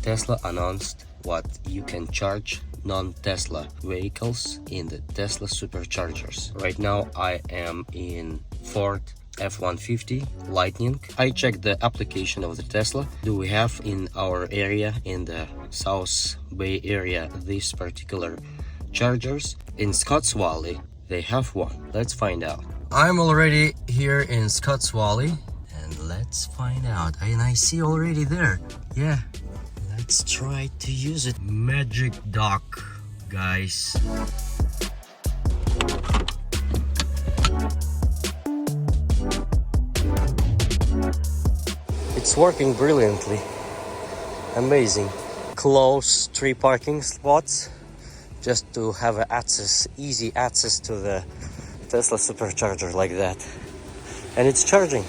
Tesla announced what you can charge non-Tesla vehicles in the Tesla Superchargers. Right now I am in Ford F150 Lightning. I checked the application of the Tesla. Do we have in our area, in the South Bay area, these particular chargers? In Scotts Valley they have one. Let's find out. I'm already here in Scotts Valley and let's find out. And I see already there. Yeah, let's try to use it. Magic dock, guys. It's working brilliantly. Amazing. Close 3 parking spots just to have access, easy access to the Tesla Supercharger like that. And it's charging.